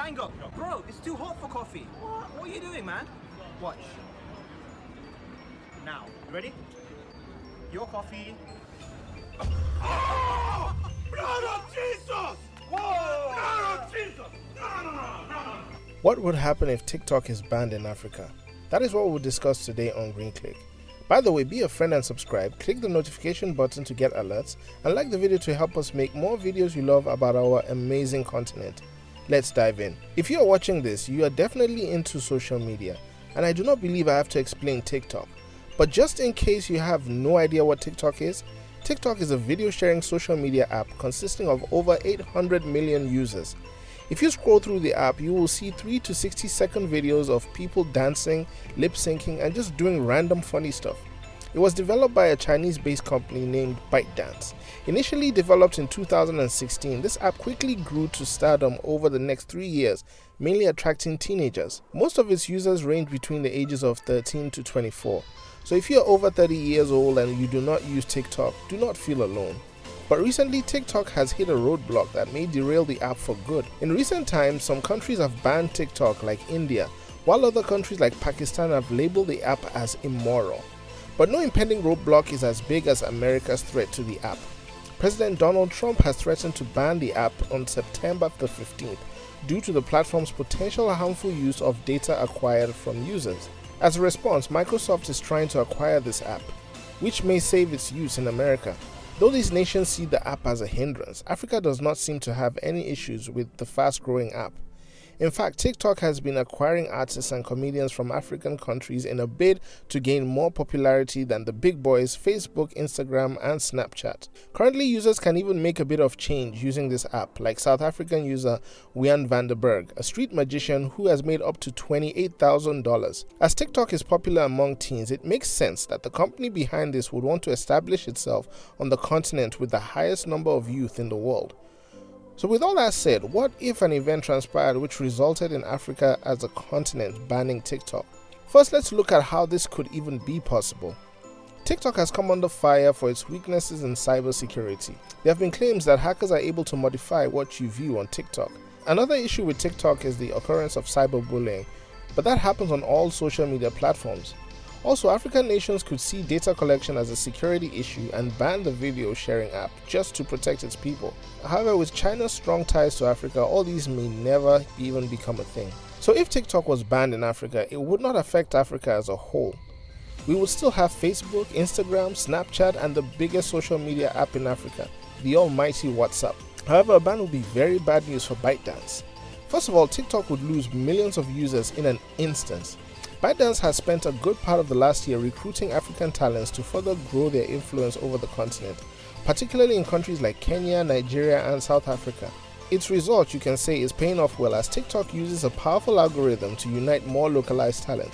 Mango. Bro, it's too hot for coffee. What are you doing, man? Watch. Now, you ready? Your coffee. Oh! Blood of Jesus! Whoa! Blood of Jesus! No. What would happen if TikTok is banned in Africa? That is what we'll discuss today on Green Click. By the way, be a friend and subscribe, click the notification button to get alerts, and like the video to help us make more videos you love about our amazing continent. Let's dive in. If you are watching this, you are definitely into social media, and I do not believe I have to explain TikTok. But just in case you have no idea what TikTok is a video sharing social media app consisting of over 800 million users. If you scroll through the app, you will see 3 to 60-second videos of people dancing, lip-syncing, and just doing random funny stuff. It was developed by a Chinese-based company named ByteDance. Initially developed in 2016, this app quickly grew to stardom over the next 3 years, mainly attracting teenagers. Most of its users range between the ages of 13 to 24. So if you are over 30 years old and you do not use TikTok, do not feel alone. But recently, TikTok has hit a roadblock that may derail the app for good. In recent times, some countries have banned TikTok like India, while other countries like Pakistan have labeled the app as immoral. But no impending roadblock is as big as America's threat to the app. President Donald Trump has threatened to ban the app on September the 15th due to the platform's potential harmful use of data acquired from users. As a response, Microsoft is trying to acquire this app, which may save its use in America. Though these nations see the app as a hindrance, Africa does not seem to have any issues with the fast-growing app. In fact, TikTok has been acquiring artists and comedians from African countries in a bid to gain more popularity than the big boys Facebook, Instagram, and Snapchat. Currently, users can even make a bit of change using this app, like South African user Wian van der Berg, a street magician who has made up to $28,000. As TikTok is popular among teens, it makes sense that the company behind this would want to establish itself on the continent with the highest number of youth in the world. So with all that said, what if an event transpired which resulted in Africa as a continent banning TikTok? First, let's look at how this could even be possible. TikTok has come under fire for its weaknesses in cybersecurity. There have been claims that hackers are able to modify what you view on TikTok. Another issue with TikTok is the occurrence of cyberbullying, but that happens on all social media platforms. Also, African nations could see data collection as a security issue and ban the video sharing app just to protect its people. However, with China's strong ties to Africa, all these may never even become a thing. So if TikTok was banned in Africa, it would not affect Africa as a whole. We would still have Facebook, Instagram, Snapchat, and the biggest social media app in Africa, the almighty WhatsApp. However, a ban would be very bad news for ByteDance. First of all, TikTok would lose millions of users in an instant. ByteDance has spent a good part of the last year recruiting African talents to further grow their influence over the continent, particularly in countries like Kenya, Nigeria, and South Africa. Its result, you can say, is paying off well as TikTok uses a powerful algorithm to unite more localized talent.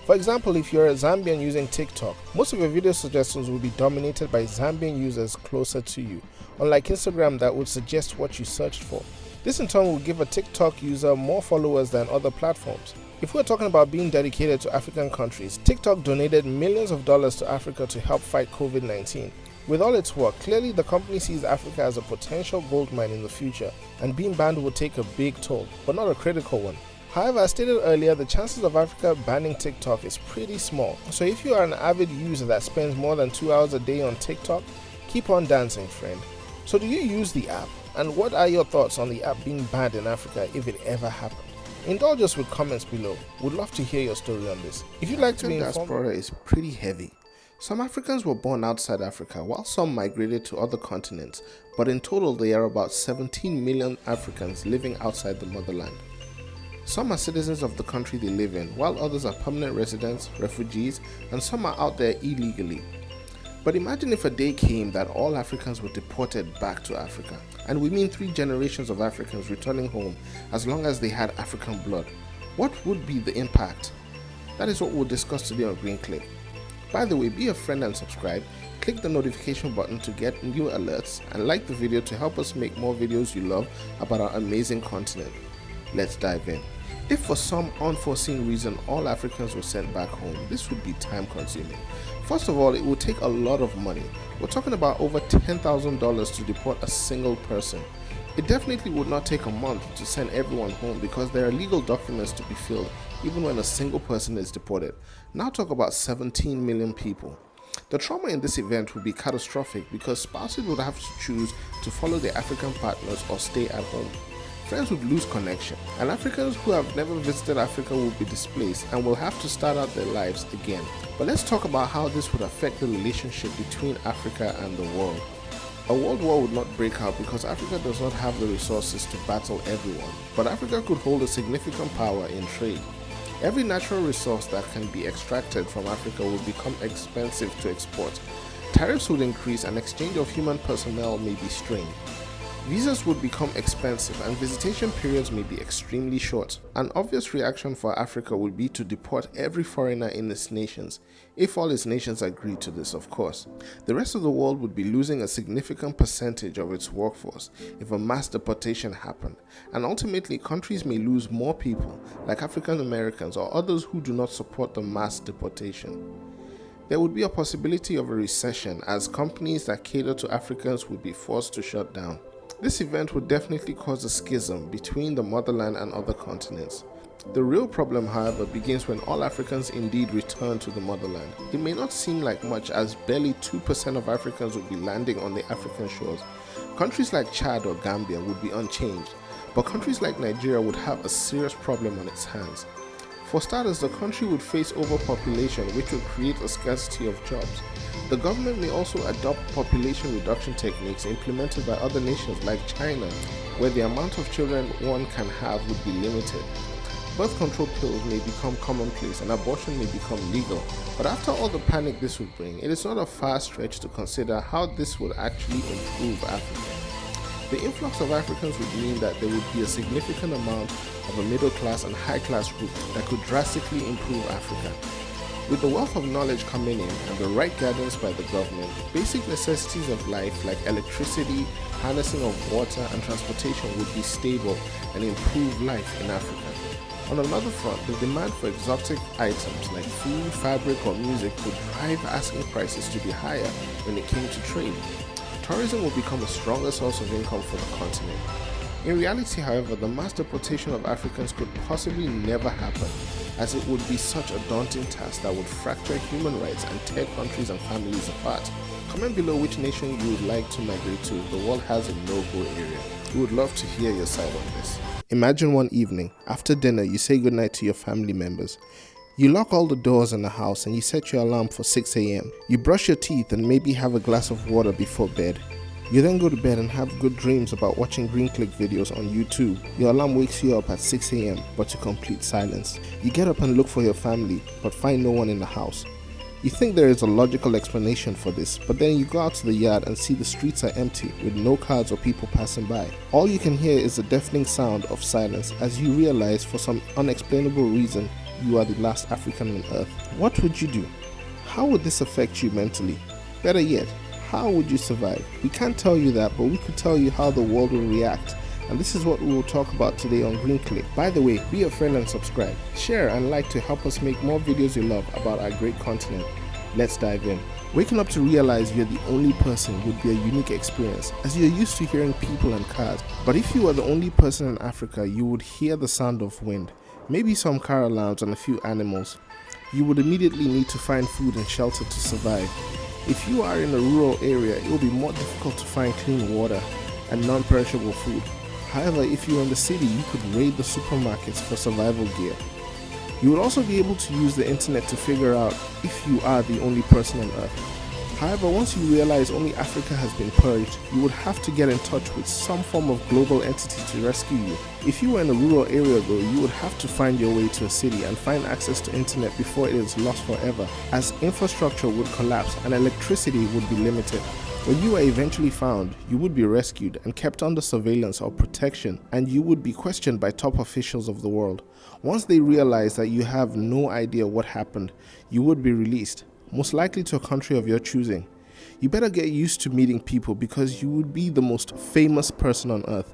For example, if you're a Zambian using TikTok, most of your video suggestions will be dominated by Zambian users closer to you, unlike Instagram that would suggest what you searched for. This in turn will give a TikTok user more followers than other platforms. If we're talking about being dedicated to African countries, TikTok donated millions of dollars to Africa to help fight COVID-19. With all its work, clearly the company sees Africa as a potential goldmine in the future, and being banned will take a big toll, but not a critical one. However, as stated earlier, the chances of Africa banning TikTok is pretty small. So if you are an avid user that spends more than 2 hours a day on TikTok, keep on dancing, friend. So do you use the app? And what are your thoughts on the app being banned in Africa if it ever happened? Indulge us with comments below. Would love to hear your story on this. If you'd like to be informed, diaspora is pretty heavy. Some Africans were born outside Africa, while some migrated to other continents, but in total there are about 17 million Africans living outside the motherland. Some are citizens of the country they live in, while others are permanent residents, refugees, and some are out there illegally. But imagine if a day came that all Africans were deported back to Africa. And we mean 3 generations of Africans returning home as long as they had African blood. What would be the impact? That is what we'll discuss today on Green Click. By the way, be a friend and subscribe. Click the notification button to get new alerts and like the video to help us make more videos you love about our amazing continent. Let's dive in. If for some unforeseen reason all Africans were sent back home, this would be time consuming. First of all, it would take a lot of money. We're talking about over $10,000 to deport a single person. It definitely would not take a month to send everyone home because there are legal documents to be filled even when a single person is deported. Now talk about 17 million people. The trauma in this event would be catastrophic because spouses would have to choose to follow their African partners or stay at home. Friends would lose connection, and Africans who have never visited Africa will be displaced and will have to start out their lives again. But let's talk about how this would affect the relationship between Africa and the world. A world war would not break out because Africa does not have the resources to battle everyone, but Africa could hold a significant power in trade. Every natural resource that can be extracted from Africa will become expensive to export. Tariffs would increase and exchange of human personnel may be strained. Visas would become expensive and visitation periods may be extremely short. An obvious reaction for Africa would be to deport every foreigner in its nations, if all its nations agree to this, of course. The rest of the world would be losing a significant percentage of its workforce if a mass deportation happened, and ultimately countries may lose more people, like African Americans or others who do not support the mass deportation. There would be a possibility of a recession as companies that cater to Africans would be forced to shut down. This event would definitely cause a schism between the motherland and other continents. The real problem, however, begins when all Africans indeed return to the motherland. It may not seem like much as barely 2% of Africans would be landing on the African shores. Countries like Chad or Gambia would be unchanged, but countries like Nigeria would have a serious problem on its hands. For starters, the country would face overpopulation, which would create a scarcity of jobs. The government may also adopt population reduction techniques implemented by other nations like China, where the amount of children one can have would be limited. Birth control pills may become commonplace and abortion may become legal, but after all the panic this would bring, it is not a far stretch to consider how this would actually improve Africa. The influx of Africans would mean that there would be a significant amount of a middle class and high class group that could drastically improve Africa. With the wealth of knowledge coming in and the right guidance by the government, basic necessities of life like electricity, harnessing of water and transportation would be stable and improve life in Africa. On another front, the demand for exotic items like food, fabric or music would drive asking prices to be higher when it came to trade. Tourism would become a stronger source of income for the continent. In reality, however, the mass deportation of Africans could possibly never happen, as it would be such a daunting task that would fracture human rights and tear countries and families apart. Comment below which nation you would like to migrate to if the world has a no-go area. We would love to hear your side on this. Imagine one evening, after dinner, you say goodnight to your family members. You lock all the doors in the house and you set your alarm for 6 a.m. You brush your teeth and maybe have a glass of water before bed. You then go to bed and have good dreams about watching green click videos on YouTube. Your alarm wakes you up at 6 a.m. but to complete silence. You get up and look for your family but find no one in the house. You think there is a logical explanation for this, but then you go out to the yard and see the streets are empty with no cars or people passing by. All you can hear is the deafening sound of silence as you realize for some unexplainable reason you are the last African on earth. What would you do? How would this affect you mentally? Better yet, how would you survive? We can't tell you that, but we could tell you how the world will react. And this is what we will talk about today on Green Click. By the way, be a friend and subscribe. Share and like to help us make more videos you love about our great continent. Let's dive in. Waking up to realize you're the only person would be a unique experience, as you're used to hearing people and cars. But if you were the only person in Africa, you would hear the sound of wind, maybe some car alarms and a few animals. You would immediately need to find food and shelter to survive. If you are in a rural area, it will be more difficult to find clean water and non-perishable food. However, if you're in the city, you could raid the supermarkets for survival gear. You would also be able to use the internet to figure out if you are the only person on Earth. However, once you realize only Africa has been purged, you would have to get in touch with some form of global entity to rescue you. If you were in a rural area though, you would have to find your way to a city and find access to internet before it is lost forever, as infrastructure would collapse and electricity would be limited. When you are eventually found, you would be rescued and kept under surveillance or protection, and you would be questioned by top officials of the world. Once they realize that you have no idea what happened, you would be released, most likely to a country of your choosing. You better get used to meeting people because you would be the most famous person on Earth.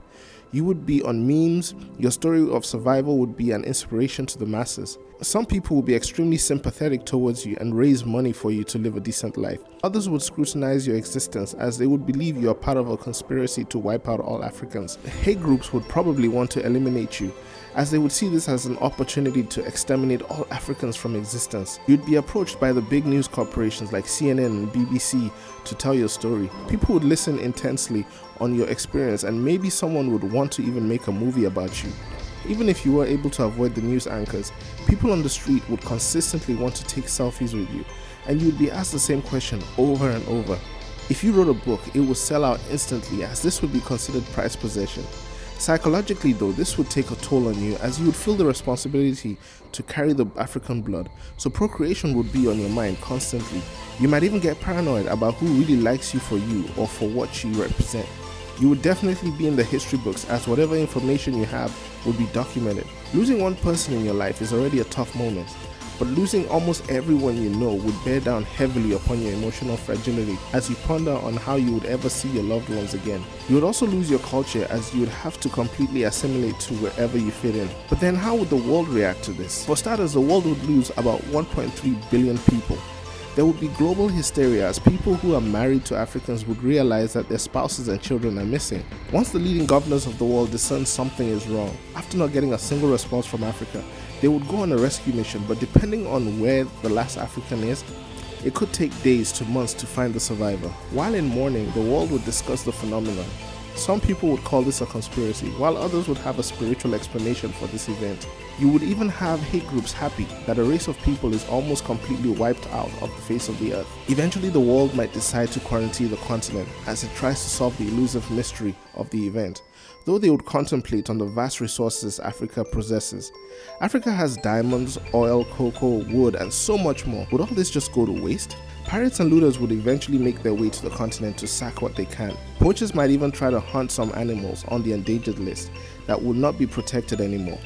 You would be on memes, your story of survival would be an inspiration to the masses. Some people would be extremely sympathetic towards you and raise money for you to live a decent life. Others would scrutinize your existence as they would believe you are part of a conspiracy to wipe out all Africans. Hate groups would probably want to eliminate you, as they would see this as an opportunity to exterminate all Africans from existence. You'd be approached by the big news corporations like CNN and BBC to tell your story. People would listen intensely on your experience, and maybe someone would want to even make a movie about you. Even if you were able to avoid the news anchors, people on the street would consistently want to take selfies with you, and you would be asked the same question over and over. If you wrote a book, it would sell out instantly, as this would be considered prized possession. Psychologically though, this would take a toll on you, as you would feel the responsibility to carry the African blood, so procreation would be on your mind constantly. You might even get paranoid about who really likes you for you or for what you represent. You would definitely be in the history books, as whatever information you have would be documented. Losing one person in your life is already a tough moment, but losing almost everyone you know would bear down heavily upon your emotional fragility as you ponder on how you would ever see your loved ones again. You would also lose your culture, as you would have to completely assimilate to wherever you fit in. But then how would the world react to this? For starters, the world would lose about 1.3 billion people. There would be global hysteria, as people who are married to Africans would realize that their spouses and children are missing. Once the leading governors of the world discern something is wrong, after not getting a single response from Africa, they would go on a rescue mission, but depending on where the last African is, it could take days to months to find the survivor. While in mourning, the world would discuss the phenomenon. Some people would call this a conspiracy, while others would have a spiritual explanation for this event. You would even have hate groups happy that a race of people is almost completely wiped out of the face of the earth. Eventually, the world might decide to quarantine the continent as it tries to solve the elusive mystery of the event, though they would contemplate on the vast resources Africa possesses. Africa has diamonds, oil, cocoa, wood, and so much more. Would all this just go to waste? Pirates and looters would eventually make their way to the continent to sack what they can. Poachers might even try to hunt some animals on the endangered list that would not be protected anymore.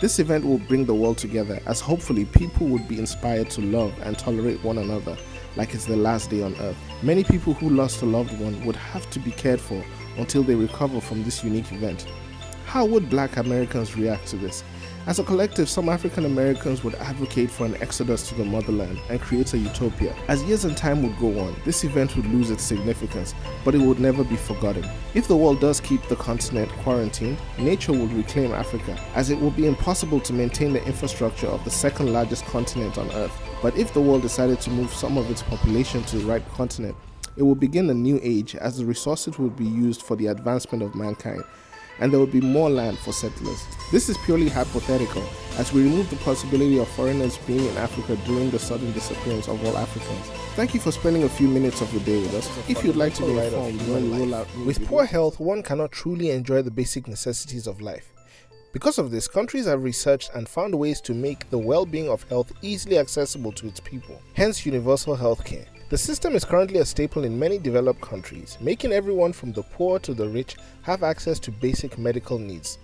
This event will bring the world together, as hopefully people would be inspired to love and tolerate one another like it's the last day on earth. Many people who lost a loved one would have to be cared for until they recover from this unique event. How would Black Americans react to this? As a collective, some African Americans would advocate for an exodus to the motherland and create a utopia. As years and time would go on, this event would lose its significance, but it would never be forgotten. If the world does keep the continent quarantined, nature would reclaim Africa, as it would be impossible to maintain the infrastructure of the second largest continent on Earth. But if the world decided to move some of its population to the right continent, it would begin a new age, as the resources would be used for the advancement of mankind, and there would be more land for settlers. This is purely hypothetical, as we remove the possibility of foreigners being in Africa during the sudden disappearance of all Africans. Thank you for spending a few minutes of your day with us. If you'd like to be informed when we roll out new videos. With poor health, one cannot truly enjoy the basic necessities of life. Because of this, countries have researched and found ways to make the well-being of health easily accessible to its people, hence universal healthcare. The system is currently a staple in many developed countries, making everyone from the poor to the rich have access to basic medical needs.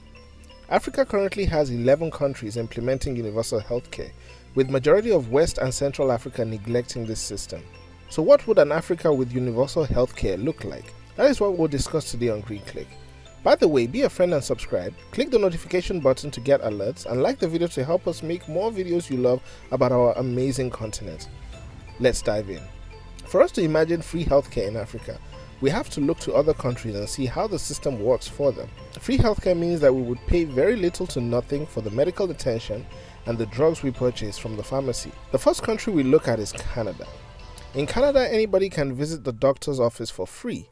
Africa currently has 11 countries implementing universal healthcare, with majority of West and Central Africa neglecting this system. So what would an Africa with universal healthcare look like? That is what we'll discuss today on Green Click. By the way, be a friend and subscribe, click the notification button to get alerts, and like the video to help us make more videos you love about our amazing continent. Let's dive in. For us to imagine free healthcare in Africa, we have to look to other countries and see how the system works for them. Free healthcare means that we would pay very little to nothing for the medical attention and the drugs we purchase from the pharmacy. The first country we look at is Canada. In Canada, anybody can visit the doctor's office for free.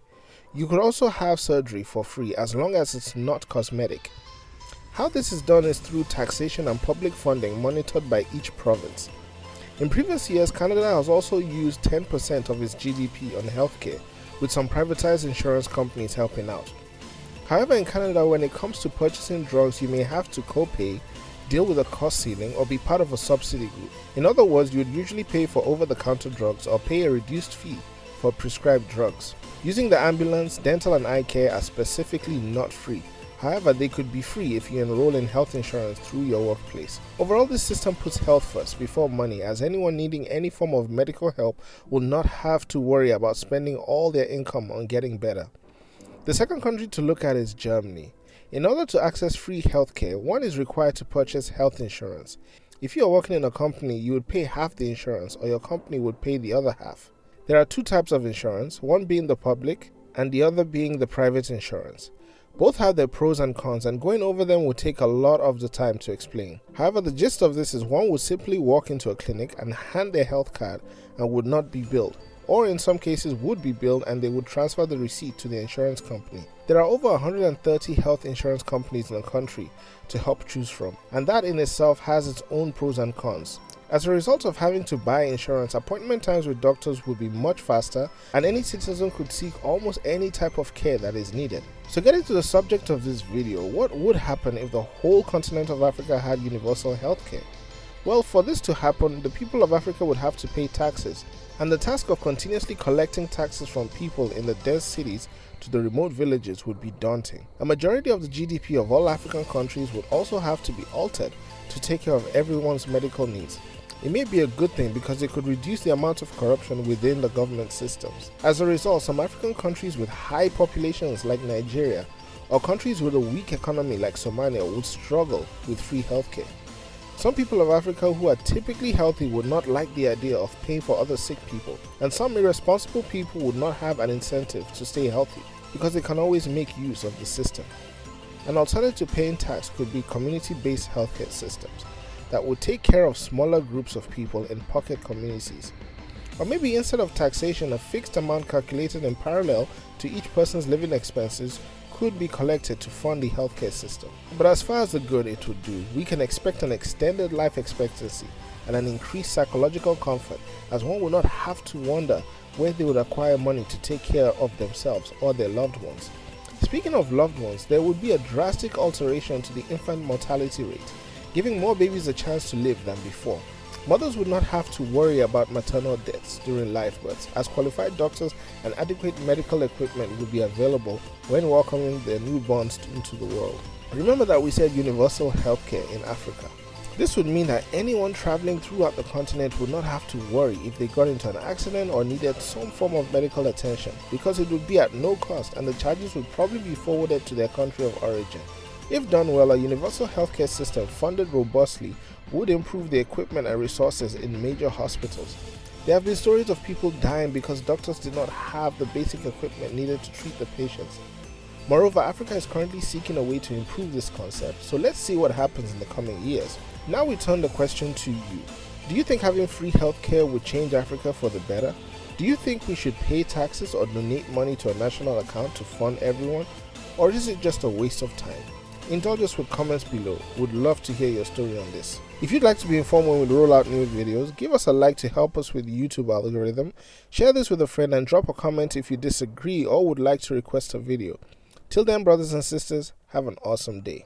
You could also have surgery for free as long as it's not cosmetic. How this is done is through taxation and public funding monitored by each province. In previous years, Canada has also used 10% of its GDP on healthcare, with some privatized insurance companies helping out. However, in Canada, when it comes to purchasing drugs, you may have to co-pay, deal with a cost ceiling, or be part of a subsidy group. In other words, you would usually pay for over-the-counter drugs or pay a reduced fee for prescribed drugs. Using the ambulance, dental and eye care are specifically not free. However, they could be free if you enroll in health insurance through your workplace. Overall, this system puts health first before money, as anyone needing any form of medical help will not have to worry about spending all their income on getting better. The second country to look at is Germany. In order to access free healthcare, one is required to purchase health insurance. If you are working in a company, you would pay half the insurance or your company would pay the other half. There are two types of insurance, one being the public and the other being the private insurance. Both have their pros and cons, and going over them would take a lot of the time to explain. However, the gist of this is one would simply walk into a clinic and hand their health card and would not be billed, or in some cases would be billed and they would transfer the receipt to the insurance company. There are over 130 health insurance companies in the country to help choose from, and that in itself has its own pros and cons. As a result of having to buy insurance, appointment times with doctors would be much faster and any citizen could seek almost any type of care that is needed. So getting to the subject of this video, what would happen if the whole continent of Africa had universal healthcare? Well, for this to happen, the people of Africa would have to pay taxes, and the task of continuously collecting taxes from people in the dense cities to the remote villages would be daunting. A majority of the GDP of all African countries would also have to be altered to take care of everyone's medical needs. It may be a good thing because it could reduce the amount of corruption within the government systems. As a result, some African countries with high populations like Nigeria or countries with a weak economy like Somalia would struggle with free healthcare. Some people of Africa who are typically healthy would not like the idea of paying for other sick people, and some irresponsible people would not have an incentive to stay healthy because they can always make use of the system. An alternative to paying tax could be community-based healthcare systems that would take care of smaller groups of people in pocket communities. Or maybe instead of taxation, a fixed amount calculated in parallel to each person's living expenses could be collected to fund the healthcare system. But as far as the good it would do, we can expect an extended life expectancy and an increased psychological comfort, as one would not have to wonder where they would acquire money to take care of themselves or their loved ones. Speaking of loved ones, there would be a drastic alteration to the infant mortality rate, giving more babies a chance to live than before. Mothers would not have to worry about maternal deaths during live births, as qualified doctors and adequate medical equipment would be available when welcoming their newborns into the world. Remember that we said universal healthcare in Africa. This would mean that anyone traveling throughout the continent would not have to worry if they got into an accident or needed some form of medical attention, because it would be at no cost and the charges would probably be forwarded to their country of origin. If done well, a universal healthcare system funded robustly would improve the equipment and resources in major hospitals. There have been stories of people dying because doctors did not have the basic equipment needed to treat the patients. Moreover, Africa is currently seeking a way to improve this concept, so let's see what happens in the coming years. Now we turn the question to you. Do you think having free healthcare would change Africa for the better? Do you think we should pay taxes or donate money to a national account to fund everyone? Or is it just a waste of time? Indulge us with comments below. Would love to hear your story on this. If you'd like to be informed when we roll out new videos, give us a like to help us with the YouTube algorithm, share this with a friend, and drop a comment if you disagree or would like to request a video. Till then, brothers and sisters, have an awesome day.